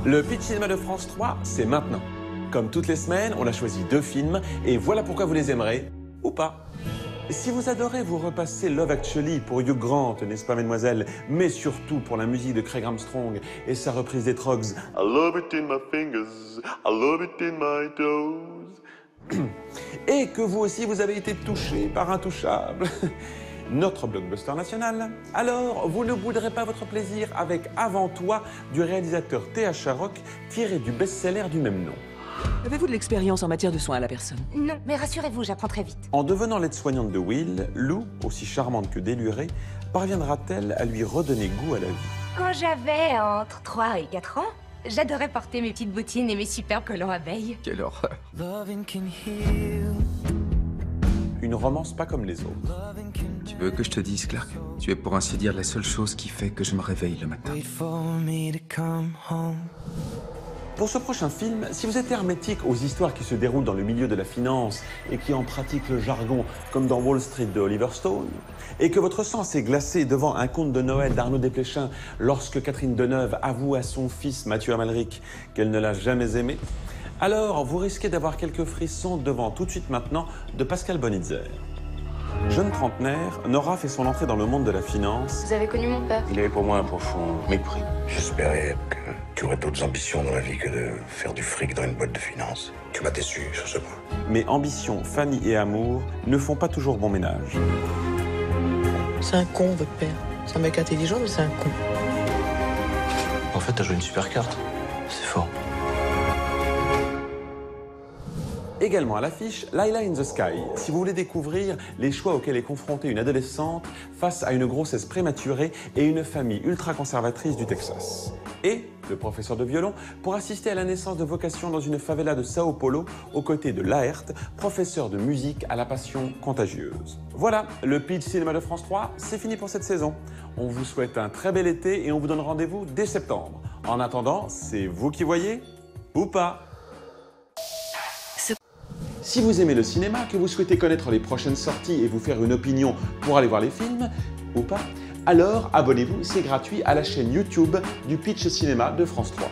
Le Pitch Cinéma de France 3, c'est maintenant. Comme toutes les semaines, on a choisi 2 films et voilà pourquoi vous les aimerez, ou pas. Si vous adorez vous repasser Love Actually pour Hugh Grant, n'est-ce pas mesdemoiselles, mais surtout pour la musique de Craig Armstrong et sa reprise des Trogs I love it in my fingers, I love it in my toes et que vous aussi vous avez été touché par Intouchable, notre blockbuster national, alors vous ne bouderez pas votre plaisir avec Avant toi du réalisateur Théa Sharrock tiré du best-seller du même nom. Avez-vous de l'expérience en matière de soins à la personne? Non, mais rassurez-vous, j'apprends très vite. En devenant l'aide-soignante de Will, Lou, aussi charmante que délurée, parviendra-t-elle à lui redonner goût à la vie? Quand j'avais entre 3 et 4 ans, j'adorais porter mes petites bottines et mes super collants abeilles. Quelle horreur. Une romance pas comme les autres. Tu veux que je te dise, Clark? Tu es pour ainsi dire la seule chose qui fait que je me réveille le matin. Pour ce prochain film, si vous êtes hermétique aux histoires qui se déroulent dans le milieu de la finance et qui en pratiquent le jargon comme dans Wall Street de Oliver Stone, et que votre sang s'est glacé devant un conte de Noël d'Arnaud Desplechin lorsque Catherine Deneuve avoue à son fils Mathieu Amalric qu'elle ne l'a jamais aimé, alors vous risquez d'avoir quelques frissons devant Tout de suite maintenant de Pascal Bonitzer. Jeune trentenaire, Nora fait son entrée dans le monde de la finance. Vous avez connu mon père? Il avait pour moi un profond mépris. J'espérais que tu aurais d'autres ambitions dans la vie que de faire du fric dans une boîte de finance. Tu m'as déçu sur ce point. Mais ambition, famille et amour ne font pas toujours bon ménage. C'est un con, votre père. C'est un mec intelligent, mais c'est un con. En fait, t'as joué une super carte. C'est fort. Également à l'affiche, Laila in the Sky, si vous voulez découvrir les choix auxquels est confrontée une adolescente face à une grossesse prématurée et une famille ultra-conservatrice du Texas. Et le professeur de violon pour assister à la naissance de vocation dans une favela de Sao Paulo aux côtés de Laerte, professeur de musique à la passion contagieuse. Voilà, le Pitch Cinéma de France 3, c'est fini pour cette saison. On vous souhaite un très bel été et on vous donne rendez-vous dès septembre. En attendant, c'est vous qui voyez ou pas. Si vous aimez le cinéma, que vous souhaitez connaître les prochaines sorties et vous faire une opinion pour aller voir les films, ou pas, alors abonnez-vous, c'est gratuit à la chaîne YouTube du Pitch Cinéma de France 3.